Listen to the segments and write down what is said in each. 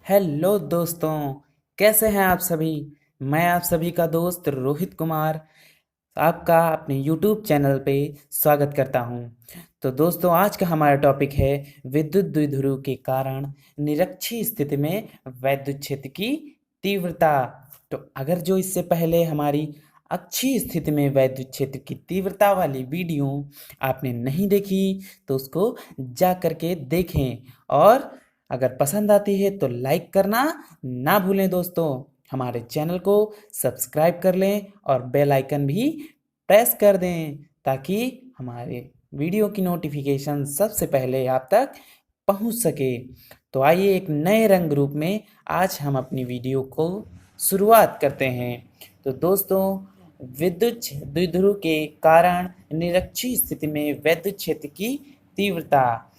Hello दोस्तों, कैसे हैं आप सभी। मैं आप सभी का दोस्त रोहित कुमार आपका अपने यूट्यूब चैनल पे स्वागत करता हूं। तो दोस्तों, आज का हमारा टॉपिक है विद्युत द्विध्रुव के कारण निरक्षीय स्थिति में वैद्युत क्षेत्र की तीव्रता। तो अगर जो इससे पहले हमारी अक्षीय स्थिति में वैद्युत क्षेत्र की तीव्रता वाली वीडियो आपने नहीं देखी तो उसको जा करके देखें, और अगर पसंद आती है तो लाइक करना ना भूलें। दोस्तों, हमारे चैनल को सब्सक्राइब कर लें और बेल आइकन भी प्रेस कर दें ताकि हमारे वीडियो की नोटिफिकेशन सबसे पहले आप तक पहुंच सके। तो आइए एक नए रंग रूप में आज हम अपनी वीडियो को शुरुआत करते हैं। तो दोस्तों, विद्युत द्विध्रुव के कारण निरक्षीय स्थिति में वैद्युत क्षेत्र की तीव्रता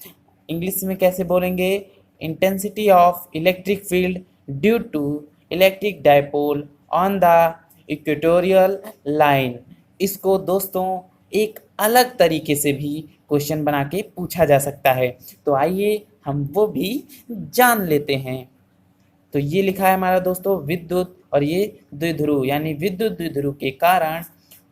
इंग्लिश में कैसे बोलेंगे? Intensity of electric field due to electric dipole on the equatorial line. इसको दोस्तों एक अलग तरीके से भी क्वेश्चन बना के पूछा जा सकता है, तो आइए हम वो भी जान लेते हैं। तो ये लिखा है हमारा दोस्तों विद्युत, और ये द्विध्रुव यानी विद्युत द्विध्रुव के कारण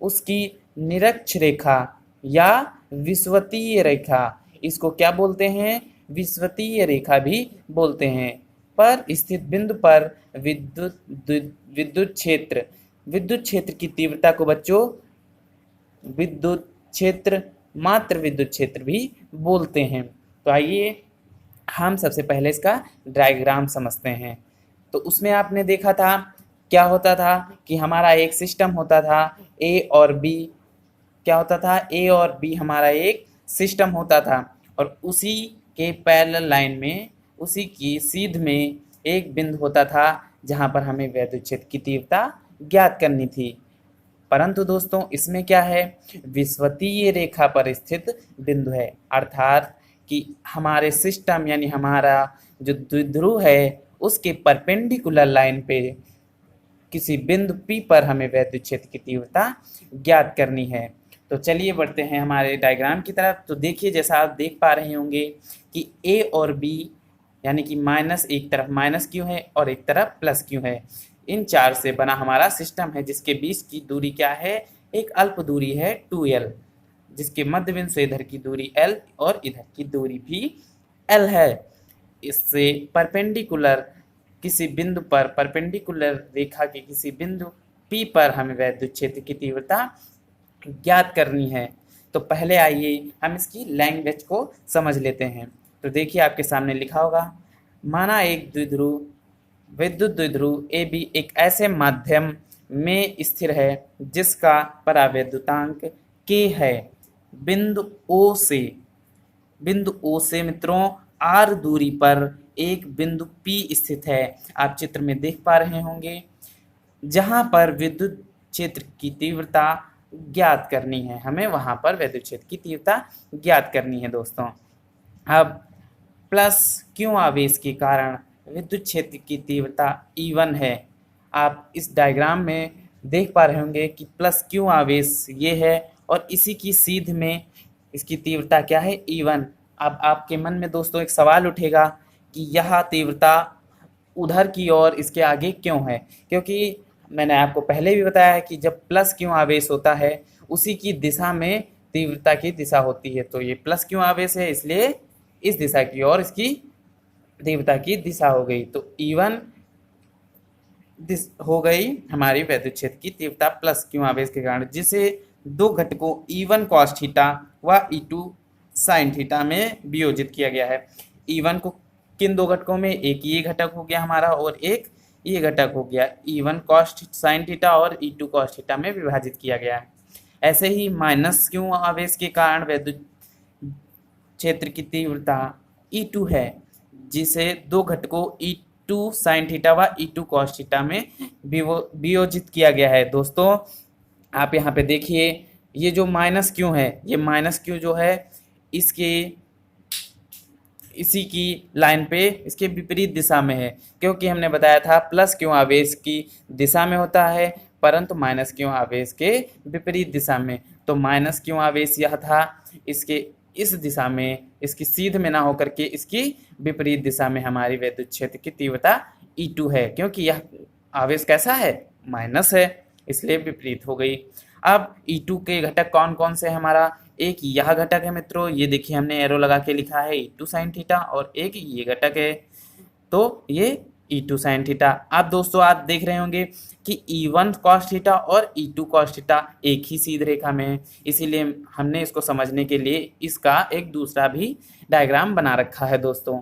उसकी निरक्ष रेखा या विषुवतीय रेखा, इसको क्या बोलते हैं? विषुवतीय रेखा भी बोलते हैं, पर स्थित बिंदु पर विद्युत क्षेत्र की तीव्रता को बच्चों विद्युत क्षेत्र, मात्र विद्युत क्षेत्र भी बोलते हैं। तो आइए हम सबसे पहले इसका डायग्राम समझते हैं। तो उसमें आपने देखा था क्या होता था कि हमारा एक सिस्टम होता था ए और बी। क्या होता था? ए और बी हमारा एक सिस्टम होता था, और उसी के पैरेलल लाइन में, उसी की सीध में एक बिंदु होता था जहां पर हमें वैद्युत क्षेत्र की तीव्रता ज्ञात करनी थी। परंतु दोस्तों इसमें क्या है? विषुवतीय रेखा पर स्थित बिंदु है, अर्थात कि हमारे सिस्टम यानी हमारा जो द्विध्रुव है उसके परपेंडिकुलर लाइन पे किसी बिंदु P पर हमें वैद्युत क्षेत्र की तीव्रता ज्ञात करनी है। तो चलिए बढ़ते हैं हमारे डायग्राम की तरफ। तो देखिए, जैसा आप देख पा रहे होंगे कि A और B यानी कि माइनस, एक तरफ माइनस क्यू है और एक तरफ प्लस क्यू है, इन चार से बना हमारा सिस्टम है, जिसके बीच की दूरी क्या है? एक अल्प दूरी है 2L, जिसके मध्य बिंदु से इधर की दूरी L और इधर की दूरी भी L है। इससे परपेंडिकुलर किसी बिंदु पर, परपेंडिकुलर रेखा के किसी बिंदु P पर हमें वैद्युत क्षेत्र की तीव्रता ज्ञात करनी है। तो पहले आइए हम इसकी लैंग्वेज को समझ लेते हैं। तो देखिए आपके सामने लिखा होगा, माना एक द्विध्रुव विद्युत द्विध्रुव ए बी एक ऐसे माध्यम में स्थिर है जिसका परावैद्युतांक k है। बिंदु O से मित्रों r दूरी पर एक बिंदु P स्थित है, आप चित्र में देख पा रहे होंगे, जहां पर विद्युत क्षेत्र की तीव्रता ज्ञात करनी है। हमें वहां पर विद्युत क्षेत्र की तीव्रता ज्ञात करनी है दोस्तों। अब प्लस क्यू आवेश के कारण विद्युत क्षेत्र की तीव्रता E1 है। आप इस डायग्राम में देख पा रहे होंगे कि प्लस क्यू आवेश ये है, और इसी की सीध में इसकी तीव्रता क्या है? E1। अब आपके मन में दोस्तों एक सवाल उठेगा कि यह तीव्रता उधर की ओर इसके आगे क्यों है? क्योंकि मैंने आपको पहले भी बताया है कि जब प्लस क्यू आवेश होता है उसी की दिशा में तीव्रता की दिशा होती है। तो ये प्लस क्यू आवेश है, इसलिए इस दिशा की ओर इसकी तीव्रता की दिशा हो गई। तो E1 हो गई हमारी वैद्युत क्षेत्र की तीव्रता प्लस क्यू आवेश के कारण, जिसे दो घटकों E1 cos थीटा व E2 sin थीटा में वियोजित किया गया है। E1 को किन दो घटकों में? एक ये घटक हो गया हमारा और एक ये घटक हो गया, E1 cos sin थीटा और E2 cos थीटा में विभाजित किया गया है। ऐसे ही माइनस क्यू आवेश के कारण वैद्युत क्षेत्र की तीव्रता E2 है, जिसे दो घटकों E2 sin थीटा व E2 cos थीटा में वियोजित किया गया है। दोस्तों आप यहाँ पे देखिए, ये जो माइनस क्यू है, ये माइनस क्यू जो है इसके इसी की लाइन पे इसके विपरीत दिशा में है, क्योंकि हमने बताया था प्लस क्यू आवेश की दिशा में होता है परंतु माइनस क्यू आवेश के विपरीत दिशा में। तो माइनस क्यू आवेश यह था, इसके इस दिशा में, इसकी सीध में ना होकर के इसकी विपरीत दिशा में हमारी विद्युत क्षेत्र की तीव्रता E2 है, क्योंकि यह आवेश कैसा है, माइनस है, इसलिए विपरीत हो गई। अब E2 के घटक कौन कौन से हैं हमारा, एक यह घटक है मित्रों, ये देखिए हमने एरो लगा के लिखा है E2 sin थीटा, और एक ये घटक है, तो ये E2 sin थीटा। अब दोस्तों आप देख रहे होंगे कि E1 cos थीटा और E2 cos थीटा एक ही सीध रेखा में है, इसीलिए हमने इसको समझने के लिए इसका एक दूसरा भी डायग्राम बना रखा है दोस्तों।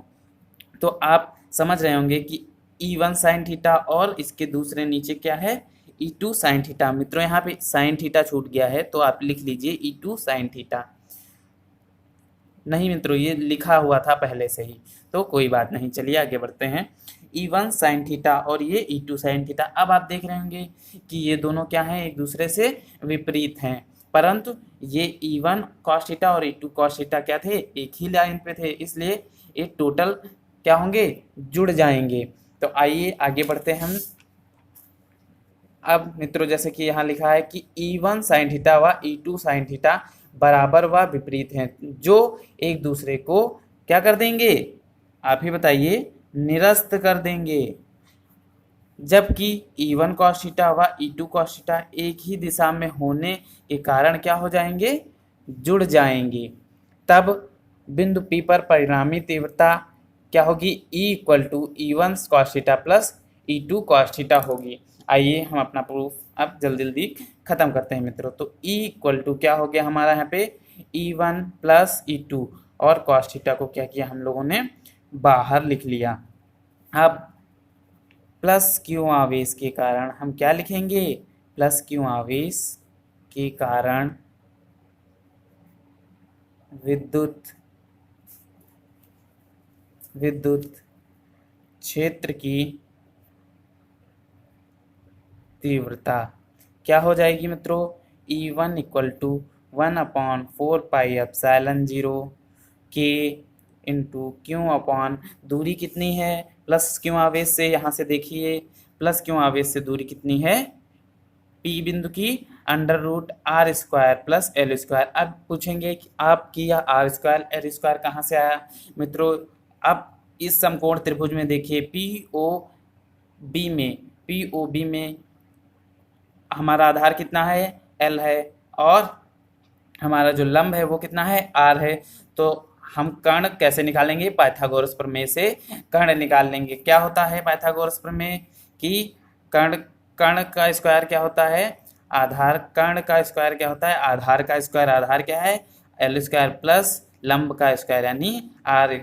तो आप समझ रहे होंगे कि E1 sin थीटा और इसके दूसरे नीचे क्या है, E2 sin थीटा। मित्रों यहाँ पे sin थीटा छूट गया है, तो आप लिख लीजिए E2 sin थीटा। नहीं मित्रों, ये लिखा हुआ था पहले से ही, तो कोई बात नहीं, चलिए आगे बढ़ते हैं। E1 sin थीटा और ये E2 sin थीटा। अब आप देख रहे होंगे कि ये दोनों क्या हैं, एक दूसरे से विपरीत हैं, परंतु ये E1 cos थीटा और E2 cos थीटा क्या थे, एक ही लाइन पे थे, इसलिए ये टोटल क्या होंगे, जुड़ जाएंगे। तो आइए आगे बढ़ते हैं हम। अब मित्रों जैसे कि यहाँ लिखा है कि E1 sin थीटा व E2 sin थीटा बराबर व विपरीत हैं, जो एक दूसरे को क्या कर देंगे, आप ही बताइए, निरस्त कर देंगे। जबकि E1 cos थीटा व E2 cos थीटा एक ही दिशा में होने के कारण क्या हो जाएंगे, जुड़ जाएंगे। तब बिंदु P पर परिणामी तीव्रता क्या होगी, E=E1 cos theta plus E2 cos theta होगी। आइए हम अपना प्रूफ अब जल्दी जल्दी खत्म करते हैं मित्रों। तो E= क्या हो गया हमारा यहाँ पे, E1 प्लस E2, और cos थीटा को क्या किया हम लोगों ने, बाहर लिख लिया। अब प्लस Q आवेश के कारण हम क्या लिखेंगे, प्लस Q आवेश के कारण विद्युत क्षेत्र की तीव्रता क्या हो जाएगी मित्रों, E1 = 1/4πε0 K into Q upon दूरी कितनी है, प्लस Q आवेश से, यहाँ से देखिए प्लस Q आवेश से दूरी कितनी है, P बिंदु की √r² प्लस L²। अब पूछेंगे कि आपकी यह r² L² कहाँ से आया मित्रों। अब इस समकोण त्रिभुज में देखिए POB में हमारा आधार कितना है, L है, और हमारा जो लंब है वो कितना है, R है। तो हम कर्ण कैसे निकालेंगे, पाइथागोरस प्रमेय से कर्ण निकाल लेंगे। क्या होता है पाइथागोरस प्रमेय कि कर्ण का स्क्वायर क्या होता है, आधार, कर्ण का स्क्वायर क्या होता है, आधार का स्क्वायर, आधार क्या है, L² प्लस लंब का स्क्वायर यानी R²।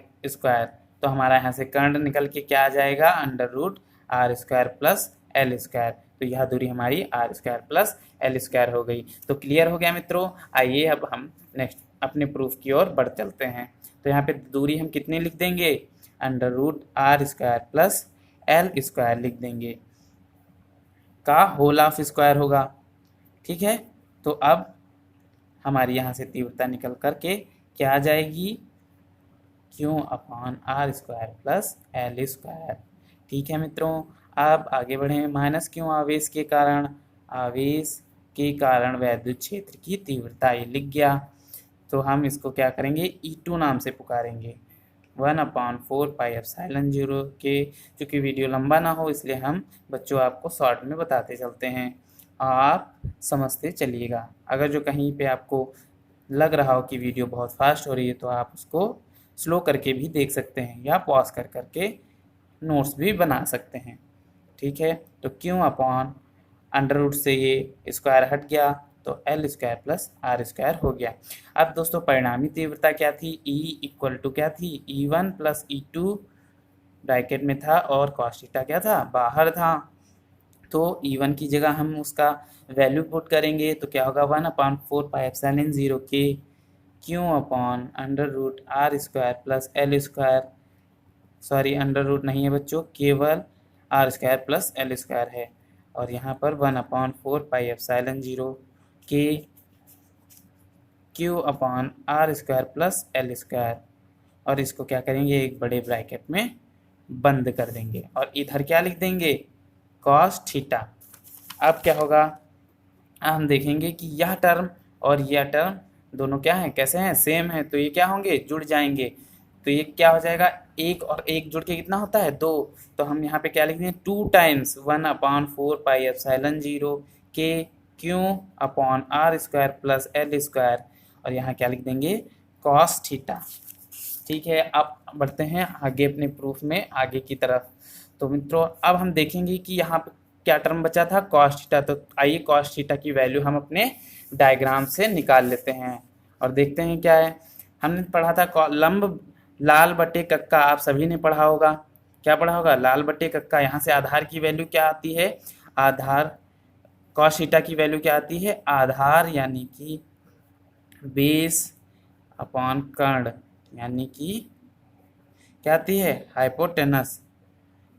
तो हमारा यहाँ से कर्ण निकल के क्या आ जाएगा, √r² प्लस L²। तो यह दूरी हमारी r² प्लस L² हो गई। तो क्लियर हो गया मित्रों। आइए अब हम नेक्स्ट अपने प्रूफ की ओर बढ़ चलते हैं। तो यहाँ पे दूरी हम कितनी लिख देंगे, √r² प्लस L² लिख देंगे, का होल ऑफ स्क्वायर होगा, ठीक है। तो अब हमारी यहाँ से तीव्रता निकल करके क्या आ जाएगी, Q/r² प्लस L²। ठीक है मित्रों। अब आगे बढ़ें। माइनस Q आवेश के कारण विद्युत क्षेत्र की तीव्रता, ये लिख गया। तो हम इसको क्या करेंगे, E2 नाम से पुकारेंगे, 1/4πε0 के। चूँकि वीडियो लंबा ना हो इसलिए हम बच्चों आपको शॉर्ट में बताते चलते हैं, आप समझते चलिएगा। अगर जो कहीं पे आपको लग रहा हो कि वीडियो बहुत फास्ट हो रही है तो आप उसको स्लो करके भी देख सकते हैं, या पॉज कर करके नोट्स भी बना सकते हैं, ठीक है। तो Q/√, से ये स्क्वायर हट गया तो L² प्लस r² हो गया। अब दोस्तों परिणामी तीव्रता क्या थी, E= क्या थी, E1 प्लस E2 ब्रैकेट में था, और cos थीटा क्या था, बाहर था। तो E1 की जगह हम उसका वैल्यू पुट करेंगे तो क्या होगा, 1/4πε0 के Q/√r² प्लस L²। सॉरी, √ नहीं है बच्चों, केवल r² प्लस L² है, और यहाँ पर 1/4πε0 के Q/r² प्लस L²। और इसको क्या करेंगे, एक बड़े ब्रैकेट में बंद कर देंगे, और इधर क्या लिख देंगे, cos थीटा। अब क्या होगा, हम देखेंगे कि यह टर्म और यह टर्म दोनों क्या हैं, कैसे हैं, सेम है, तो ये क्या होंगे, जुड़ जाएंगे। तो ये क्या हो जाएगा, एक और एक जुड़ के कितना होता है, 2। तो हम यहाँ पे क्या लिख दें, 2 टाइम्स 1/4 पाई एप्सिलॉन 0 के q upon r square plus l square, और यहाँ क्या लिख देंगे, कॉस थीटा। ठीक है, अब बढ़ते हैं आगे अपने प्रूफ में आगे की तरफ। तो मित्रों अब हम देखेंगे कि यहाँ पे क्या टर्म बचा था, कॉस थीटा। तो आइए कॉस थीटा की वैल्यू हम अपने डायग्राम से निकाल लेते हैं और देखते हैं क्या है। हमने पढ़ा था लंब लाल बटे कक्का, आप सभी ने पढ़ा होगा, क्या पढ़ा होगा, लाल बटे कक्का। यहाँ से आधार की वैल्यू क्या आती है, आधार, कॉस थीटा की वैल्यू क्या आती है, आधार यानी कि बेस अपॉन कर्ण, यानी कि क्या आती है, हाइपोटेनस,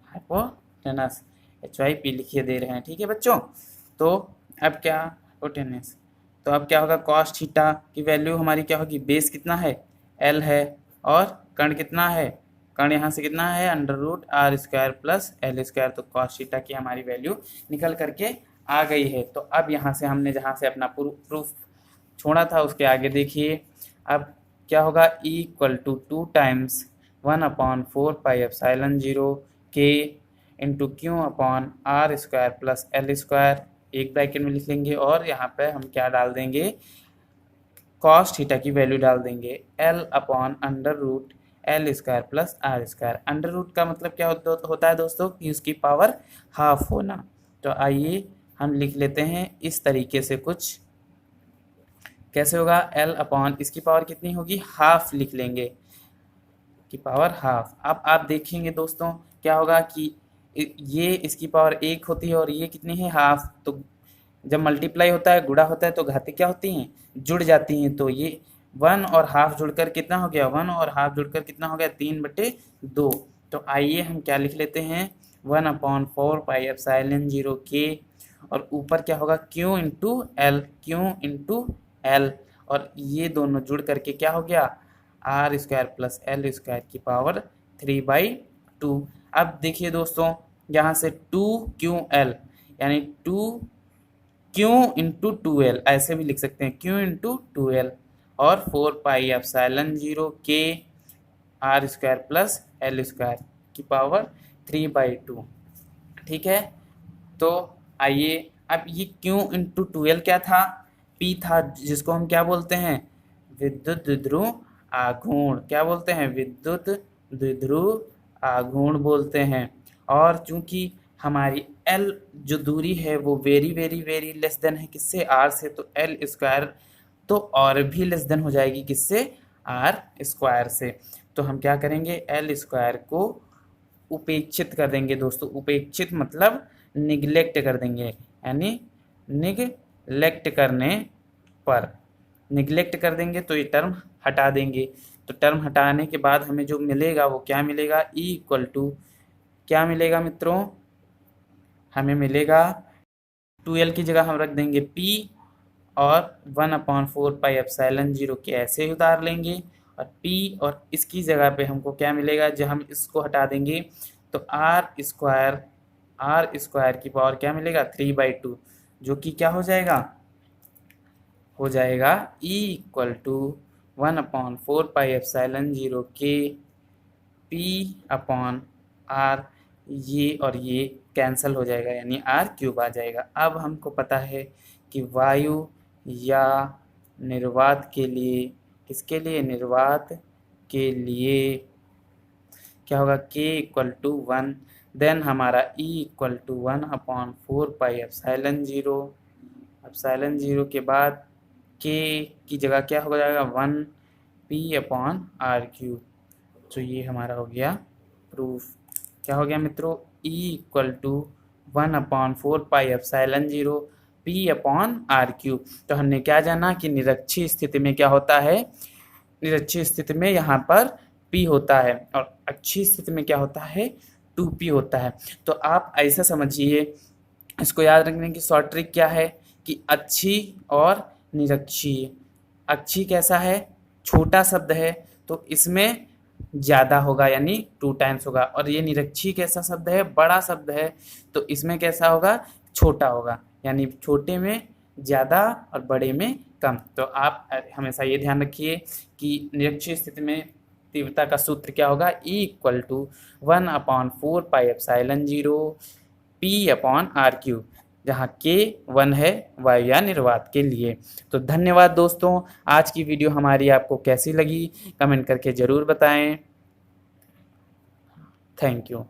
हाइपोटेनस HYP लिखिए दे रहे हैं, ठीक है बच्चों। तो अब क्या, हाइपोटेनस, तो अब क्या होगा, कॉस थीटा की वैल्यू हमारी क्या होगी, बेस कितना है, L है, और कर्ण कितना है, कर्ण यहाँ से कितना है, √r² प्लस L²। तो कॉस थीटा की हमारी वैल्यू निकल करके आ गई है। तो अब यहाँ से हमने जहाँ से अपना प्रूफ छोड़ा था उसके आगे देखिए, अब क्या होगा, E = 2 टाइम्स 1/4 पाई एप्सिलॉन 0 के into q upon r square plus l square, एक ब्रैकेट में लिख लेंगे, और यहाँ पे हम क्या डाल देंगे, कॉस थीटा की वैल्यू डाल देंगे, L/√L² plus r square. Under root का मतलब क्या होता है दोस्तों, कि उसकी पावर हाफ होना। तो आइए हम लिख लेते हैं इस तरीके से कुछ, कैसे होगा, L/ इसकी पावर कितनी होगी, हाफ लिख लेंगे, की पावर हाफ। अब आप देखेंगे दोस्तों क्या होगा कि ये इसकी पावर 1 होती है और ये कितनी है, हाफ। तो जब मल्टीप्लाई होता है, गुणा होता है, तो घातें क्या होती हैं, जुड़ जाती हैं। तो ये 1 और हाफ जुड़कर कितना हो गया, 1 और हाफ जुड़कर कितना हो गया, 3/2। तो आइए हम क्या लिख लेते हैं, 1/4 पाई एप्सिलॉन 0 के, और ऊपर क्या होगा, Q into L, Q into L, और ये दोनों जुड़ करके क्या हो गया, R² प्लस L² की पावर 3/2। अब देखिए दोस्तों, यहाँ से 2QL यानी 2Q इंटू 2L ऐसे भी लिख सकते हैं, Q इंटू 2L, और 4 पाई एप्सिलॉन 0 के R² प्लस L² की पावर 3/2। ठीक है, तो आइए, अब ये Q इंटू 2L क्या था, P था, जिसको हम क्या बोलते हैं, विद्युत द्विध्रुव आघूर्ण, क्या बोलते हैं, विद्युत द्विध्रुव आघूर्ण बोलते हैं। और चूंकि हमारी L जो दूरी है वो very very very less than है किससे, R से, तो L² तो और भी लेस देन हो जाएगी किससे, R² से। तो हम क्या करेंगे, L² को उपेक्षित कर देंगे दोस्तों, उपेक्षित मतलब निग्लेक्ट कर देंगे, यानी निग्लेक्ट करने पर, निग्लेक्ट कर देंगे तो ये टर्म हटा देंगे। तो टर्म हटाने के बाद हमें जो मिलेगा वो क्या मिलेगा, E क्या मिलेगा मित्रों, हमें मिलेगा 2L की जगह हम रख देंगे P, और 1/4 पाई एप्सिलॉन 0 के ऐसे ही उतार लेंगे, और P और इसकी जगह पे हमको क्या मिलेगा, जब हम इसको हटा देंगे तो R² की पावर क्या मिलेगा, 3/2, जो कि क्या हो जाएगा, हो जाएगा E = 1/4 पाई एप्सिलॉन 0 के P/R, ये और ये कैंसिल हो जाएगा, यानी R³ आ जाएगा। अब हमको पता है कि वायु या निर्वात के लिए, किसके लिए, निर्वात के लिए क्या होगा, K = 1, देन हमारा E = 1/4 पाई एप्सिलॉन 0, एप्सिलॉन 0 के बाद K की जगह क्या हो जाएगा, 1 P/R³। तो ये हमारा हो गया प्रूफ। क्या हो गया मित्रों, E = 1/4 पाई एप्सिलॉन 0 P/R³। तो हमने क्या जाना कि निरक्षीय स्थिति में क्या होता है, निरक्षीय स्थिति में यहाँ पर P होता है, और अक्षीय स्थिति में क्या होता है, 2P होता है। तो आप ऐसा समझिए, इसको याद रखने की शॉर्ट ट्रिक क्या है कि अक्षीय और निरक्षीय। अक्षीय कैसा है, छोटा शब्द है तो इसमें ज़्यादा होगा, यानी 2 टाइम्स होगा, और ये निरक्षीय कैसा शब्द है, बड़ा शब्द है, तो इसमें कैसा होगा, छोटा होगा, यानी छोटे में ज़्यादा और बड़े में कम। तो आप हमेशा ये ध्यान रखिए कि निरक्षीय स्थिति में तीव्रता का सूत्र क्या होगा, E = 1/4πε0 P/r³, जहाँ K 1 है वायु या निर्वात के लिए। तो धन्यवाद दोस्तों, आज की वीडियो हमारी आपको कैसी लगी कमेंट करके ज़रूर बताएं। Thank you.